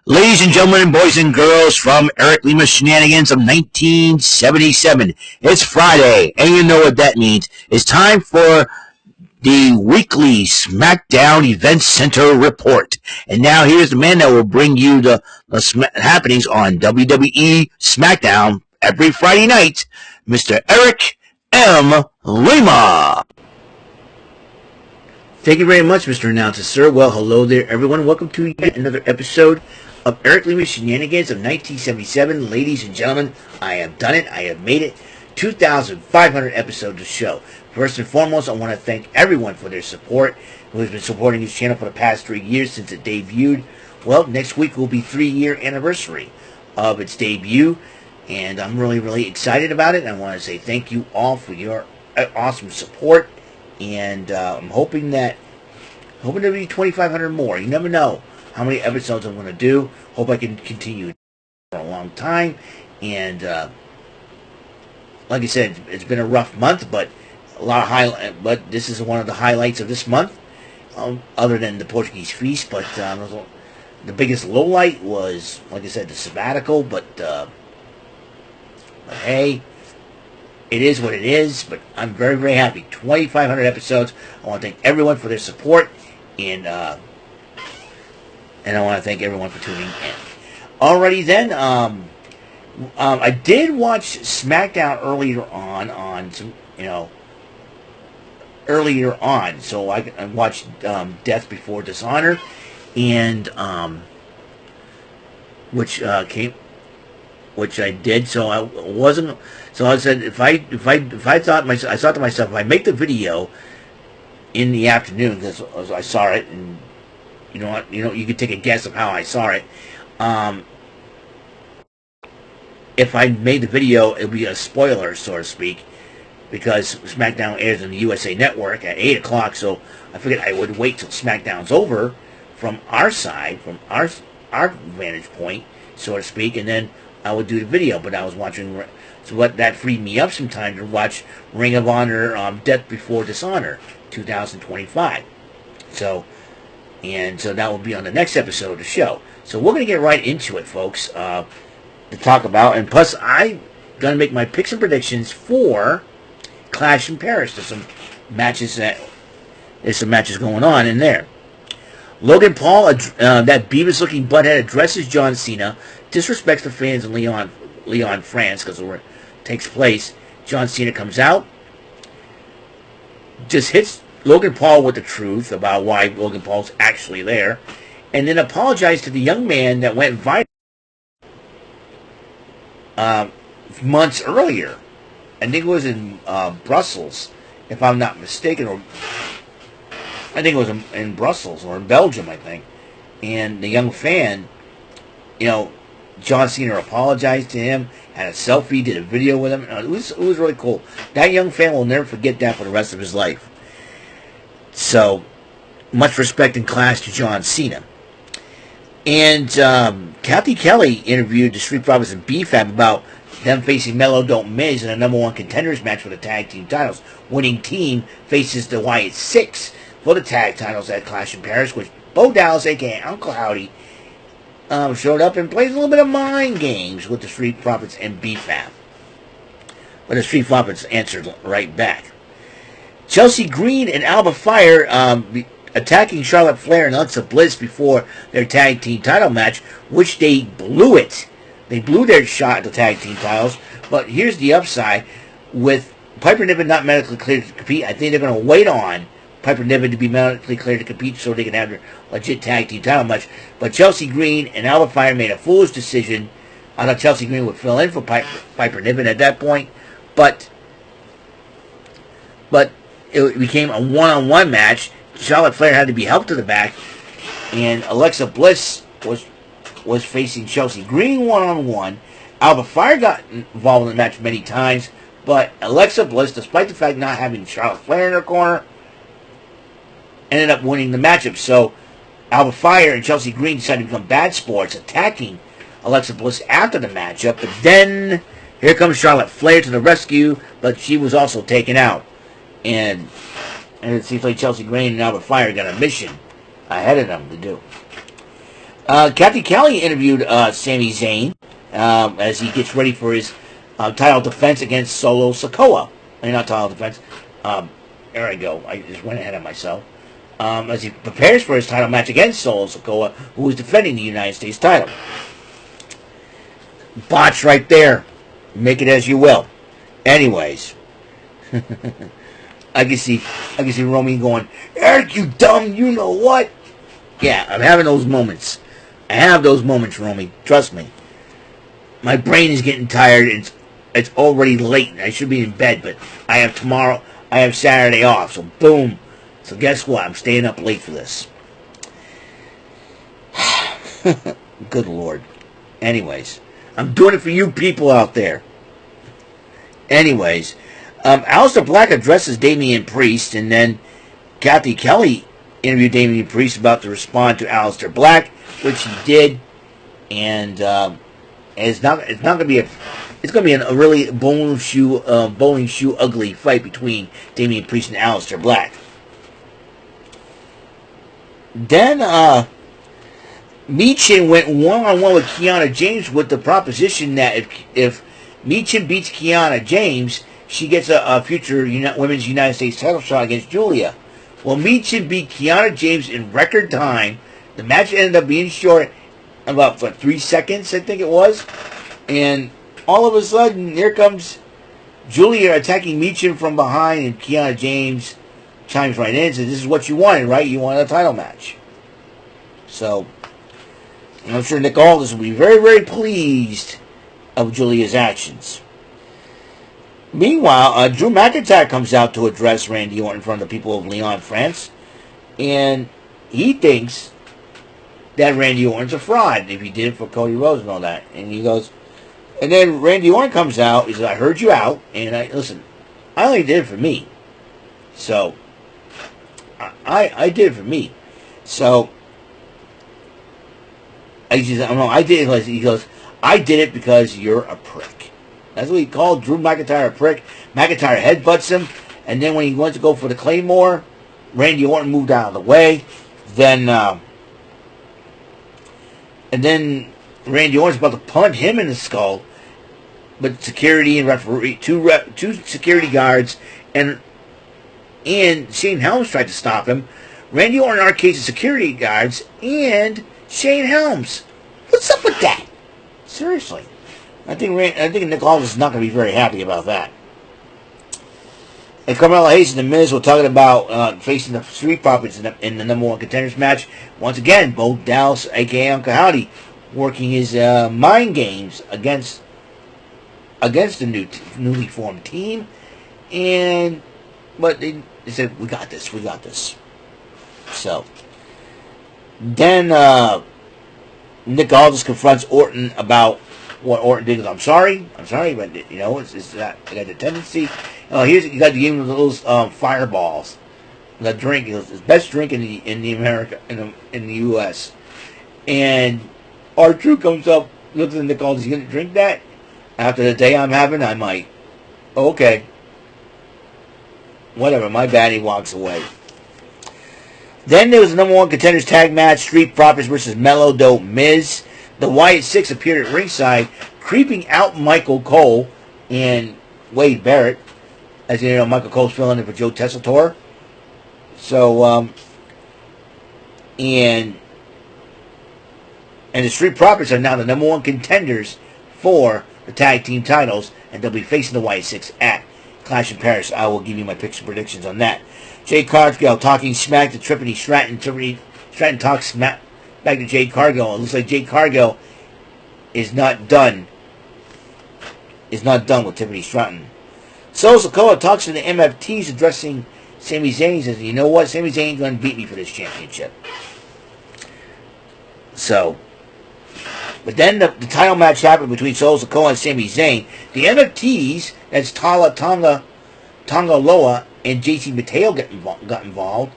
Ladies and gentlemen, boys and girls, from Eric Lima Shenanigans of 1977. It's Friday, and you know what that means. It's time for the weekly SmackDown Event Center report. And now here's the man that will bring you the happenings on WWE SmackDown every Friday night, Mr. Eric M. Lima. Thank you very much, Mr. Announcer, sir. Well, hello there, everyone. Welcome to yet another episode of Eric Lima Shenanigans of 1977. Ladies and gentlemen, I have done it. I have made it. 2,500 episodes of the show. First and foremost, I want to thank everyone for their support, who has been supporting this channel for the past 3 years since it debuted. Well, next week will be 3-year anniversary of its debut, and I'm really excited about it. I want to say thank you all for your awesome support, and I'm hoping there'll be 2,500 more. You never know how many episodes I'm going to do. Hope I can continue for a long time. And like I said, it's been a rough month, but but this is one of the highlights of this month, other than the Portuguese feast. But the biggest lowlight was, like I said, the sabbatical. But hey, it is what it is. But I'm very happy. 2,500 episodes. I want to thank everyone for their support, and I want to thank everyone for tuning in. Alrighty then, I did watch SmackDown earlier on some, so I watched Death Before Dishonor, and which I did. So I wasn't. So I said, I thought to myself, if I make the video in the afternoon, because I saw it, and you know what, you could take a guess of how I saw it. If I made the video, it would be a spoiler, so to speak, because SmackDown airs on the USA Network at 8 o'clock, so I figured I would wait till SmackDown's over from our side, from our vantage point, so to speak, and then I would do the video. But I was watching, so what that freed me up some time to watch Ring of Honor, Death Before Dishonor, 2025. So that will be on the next episode of the show. So we're going to get right into it, folks, to talk about. And plus, I'm going to make my picks and predictions for Clash in Paris. There's some matches going on in there. Logan Paul, that Beavis-looking butthead, addresses John Cena, disrespects the fans in Lyon, France, because where it takes place. John Cena comes out, just hits Logan Paul with the truth about why Logan Paul's actually there, and then apologized to the young man that went viral months earlier. I think it was in Brussels, if I'm not mistaken, or I think it was in Brussels or in Belgium, I think. And the young fan, John Cena apologized to him, had a selfie, did a video with him. It was really cool. That young fan will never forget that for the rest of his life. So, much respect and class to John Cena. And Kathy Kelly interviewed the Street Profits and B-Fab about them facing Melo Don't Miz in a number 1 contenders match for the tag team titles. Winning team faces the Wyatt Six for the tag titles at Clash in Paris, which Bo Dallas, a.k.a. Uncle Howdy, showed up and played a little bit of mind games with the Street Profits and B-Fab. But the Street Profits answered right back. Chelsea Green and Alba Fire attacking Charlotte Flair and Alexa Bliss before their tag team title match, which they blew it. They blew their shot at the tag team titles. But here's the upside. With Piper Niven not medically cleared to compete, I think they're going to wait on Piper Niven to be medically cleared to compete so they can have their legit tag team title match. But Chelsea Green and Alba Fire made a foolish decision. I thought Chelsea Green would fill in for Piper Niven at that point. But it became a one-on-one match. Charlotte Flair had to be helped to the back, and Alexa Bliss was facing Chelsea Green one-on-one. Alba Fire got involved in the match many times, but Alexa Bliss, despite the fact not having Charlotte Flair in her corner, ended up winning the matchup. So Alba Fire and Chelsea Green decided to become bad sports, attacking Alexa Bliss after the matchup. But then here comes Charlotte Flair to the rescue, but she was also taken out. And it seems like Chelsea Green and Alba Fire got a mission ahead of them to do. Kathy Kelly interviewed Sami Zayn as he gets ready for his title defense against Solo Sikoa. I mean, not title defense. There I go. I just went ahead of myself. As he prepares for his title match against Solo Sikoa, who is defending the United States title. Botch right there. Make it as you will. Anyways, I can see Romy going, Eric, you dumb, you know what? Yeah, I'm having those moments. I have those moments, Romy. Trust me. My brain is getting tired. It's already late. I should be in bed, but I have Saturday off, so boom. So guess what? I'm staying up late for this. Good Lord. Anyways, I'm doing it for you people out there. Anyways, Aleister Black addresses Damian Priest, and then Kathy Kelly interviewed Damian Priest about to respond to Aleister Black, which he did, and it's going to be a really bowling shoe ugly fight between Damian Priest and Aleister Black. Then Michin went one-on-one with Kiana James with the proposition that if Michin beats Kiana James, she gets a future women's United States title shot against Julia. Well, Michin beat Kiana James in record time. The match ended up being short, about 3 seconds, I think it was. And all of a sudden, here comes Julia attacking Michin from behind, and Kiana James chimes right in and says, this is what you wanted, right? You wanted a title match. So, I'm sure Nick Aldis will be very, very pleased of Julia's actions. Meanwhile, Drew McIntyre comes out to address Randy Orton in front of the people of Lyon, France. And he thinks that Randy Orton's a fraud if he did it for Cody Rhodes and all that. And he goes, and then Randy Orton comes out. He says, I heard you out. And listen, I only did it for me. So, I did it for me. So, I did it. He goes, I did it because you're a prick. That's what he called Drew McIntyre a prick. McIntyre headbutts him, and then when he went to go for the Claymore, Randy Orton moved out of the way. Then Randy Orton's about to punt him in the skull, but security and referee, two security guards, and Shane Helms tried to stop him. Randy Orton arcades the security guards and Shane Helms. What's up with that? Seriously. I think Nick Aldis is not going to be very happy about that. And Carmelo Hayes and The Miz were talking about facing the Street Profits in the number one contenders match. Once again, Bo Dallas, a.k.a. Uncle Howdy, working his mind games against the newly formed team. But they said, we got this. So, then Nick Aldis confronts Orton about what Orton did. I'm sorry, but it's that I got the tendency. You got to give him those fireballs, the drink. It's the best drink in the U.S. And R-Truth comes up, looks at Nick Aldis. You gonna drink that? After the day I'm having, I might. Okay, whatever. My bad. He walks away. Then there was the number one contenders tag match: Street Profits versus Mellow Dope Miz. The Wyatt Six appeared at ringside, creeping out Michael Cole and Wade Barrett. As you know, Michael Cole's filling in for Joe Tessitore. So, and the Street Profits are now the number one contenders for the tag team titles, and they'll be facing the Wyatt Six at Clash in Paris. I will give you my picks and predictions on that. Jade Cargill talking smack to Tiffany Stratton. Tiffany Stratton talks smack back to Jade Cargill. It looks like Jade Cargill is not done. With Tiffany Stratton. Solo Sikoa talks to the MFTs addressing Sami Zayn. Says, you know what? Sami Zayn's going to beat me for this championship. So, but then the title match happened between Solo Sikoa and Sami Zayn. The MFTs, that's Tonga Loa and JC Mateo got involved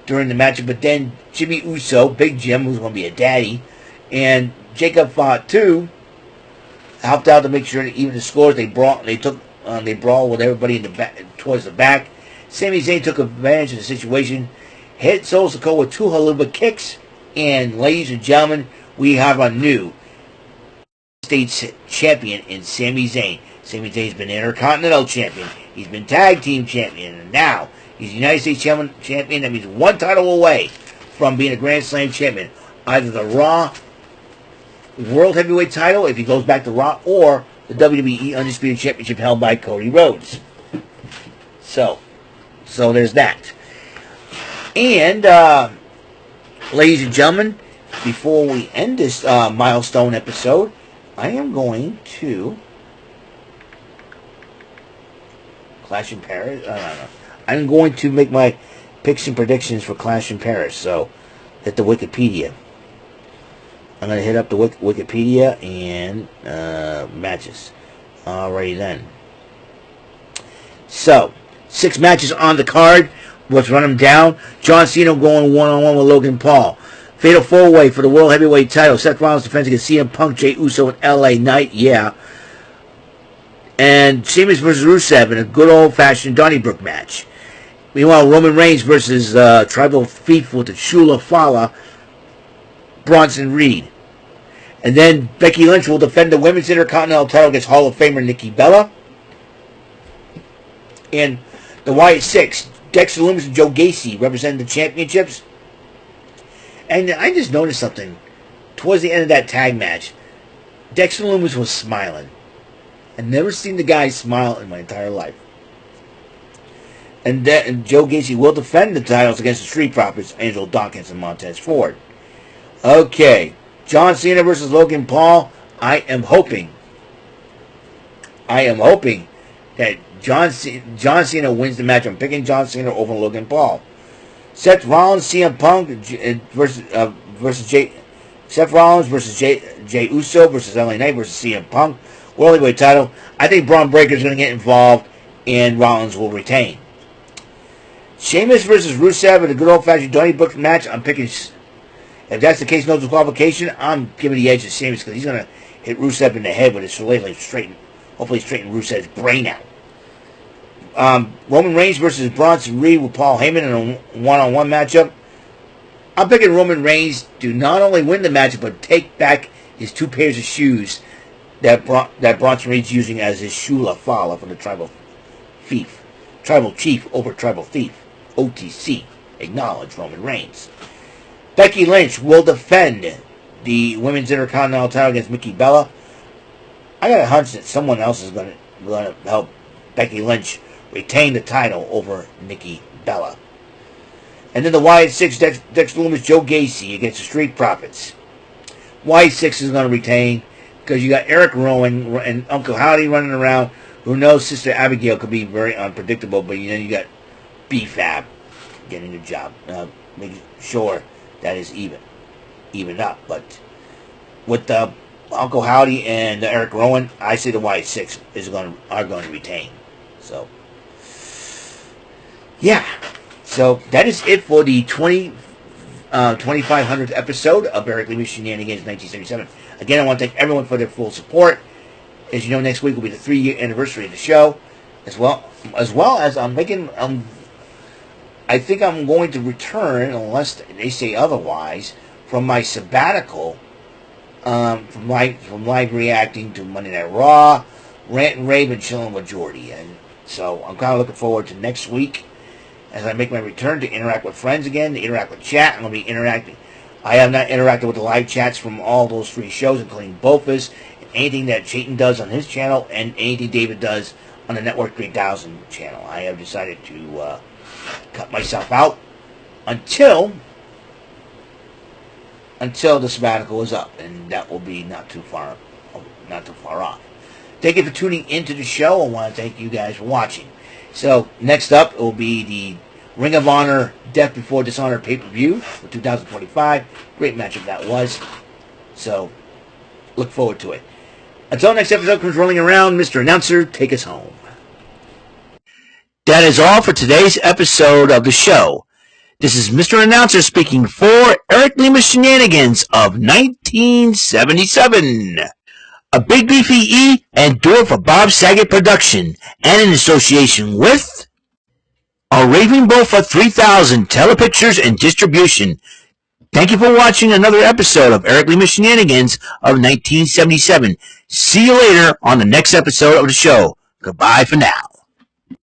during the match, but then Jimmy Uso, Big Jim, who's going to be a daddy, and Jacob Fatu helped out to make sure to even the scores. They brawled with everybody in the back, towards the back. Sami Zayn took advantage of the situation, hit Solo Sikoa with two haluba kicks, and ladies and gentlemen, we have a new States champion in Sami Zayn. Sami Zayn's been Intercontinental champion. He's been Tag Team champion. And now he's United States champion. That means one title away from being a Grand Slam champion. Either the Raw World Heavyweight title, if he goes back to Raw, or the WWE Undisputed Championship held by Cody Rhodes. So there's that. And, ladies and gentlemen, before we end this milestone episode, I am going to Clash in Paris. I'm going to make my picks and predictions for Clash in Paris. So, hit the Wikipedia. I'm going to hit up the Wikipedia and matches. Alrighty then. So, 6 matches on the card. Let's run them down. John Cena going one-on-one with Logan Paul. Fatal 4-Way for the World Heavyweight title. Seth Rollins defends against CM Punk, Jey Uso, and LA Knight. Yeah. And Sheamus versus Rusev in a good old-fashioned Donnybrook match. Meanwhile, Roman Reigns versus Tribal Thief with the Shula Fala, Bronson Reed. And then Becky Lynch will defend the Women's Intercontinental title against Hall of Famer Nikki Bella. And the Wyatt Six, Dexter Lumis and Joe Gacy representing the championships. And I just noticed something. Towards the end of that tag match, Dexter Lumis was smiling. I've never seen the guy smile in my entire life. And Joe Gacy will defend the titles against the Street Profits, Angelo Dawkins and Montez Ford. Okay, John Cena versus Logan Paul. I am hoping that John Cena wins the match. I'm picking John Cena over Logan Paul. Seth Rollins, CM Punk versus Jey. Seth Rollins versus Jey Uso versus LA Knight versus CM Punk. World Heavyweight title. I think Braun Breaker is going to get involved, and Rollins will retain. Sheamus versus Rusev in a good old-fashioned Donnybrook match. I'm picking. If that's the case, no disqualification, I'm giving the edge to Sheamus because he's going to hit Rusev in the head with his shillelagh, hopefully straighten Rusev's brain out. Roman Reigns versus Bronson Reed with Paul Heyman in a one-on-one matchup. I'm picking Roman Reigns to not only win the matchup, but take back his 2 pairs of shoes that Bronson Reed's using as his Shula Fala for the Tribal Chief over Tribal Thief. OTC. Acknowledge Roman Reigns. Becky Lynch will defend the Women's Intercontinental title against Nikki Bella. I got a hunch that someone else is going to help Becky Lynch retain the title over Nikki Bella. And then the Wyatt Six, Dexter Lumis, Joe Gacy against the Street Profits. Wyatt Six is going to retain because you got Eric Rowan and Uncle Howdy running around. Who knows Sister Abigail could be very unpredictable, but you got B-Fab getting the job. Making sure that is even up. But with the Uncle Howdy and Eric Rowan, I say the Wyatt Six are going to retain. So, yeah. So that is it for the 2500th episode of Eric Lima Shenanigans 1977. Again, I want to thank everyone for their full support. As you know, next week will be the 3-year anniversary of the show, as well as I'm making. I think I'm going to return, unless they say otherwise, from my sabbatical, from live reacting to Monday Night Raw, Rant and Rave, and Chilling with Jordy. And so I'm kind of looking forward to next week as I make my return to interact with friends again, to interact with chat. I'm going to be interacting. I have not interacted with the live chats from all those 3 shows, including Bofus, anything that Chayton does on his channel, and anything David does on the Network 3000 channel. I have decided to cut myself out until the sabbatical is up, and that will be not too far off. Thank you for tuning into the show. I want to thank you guys for watching. So next up, it will be the Ring of Honor Death Before Dishonor pay-per-view for 2025. Great matchup that was. So look forward to it. Until next episode comes rolling around, Mr. Announcer, take us home. That is all for today's episode of the show. This is Mr. Announcer speaking for Eric Lima Shenanigans of 1977. A Big Beefy E and do it for Bob Saget production, and in association with a Raving Bull for 3000 Telepictures and Distribution. Thank you for watching another episode of Eric Lima Shenanigans of 1977. See you later on the next episode of the show. Goodbye for now.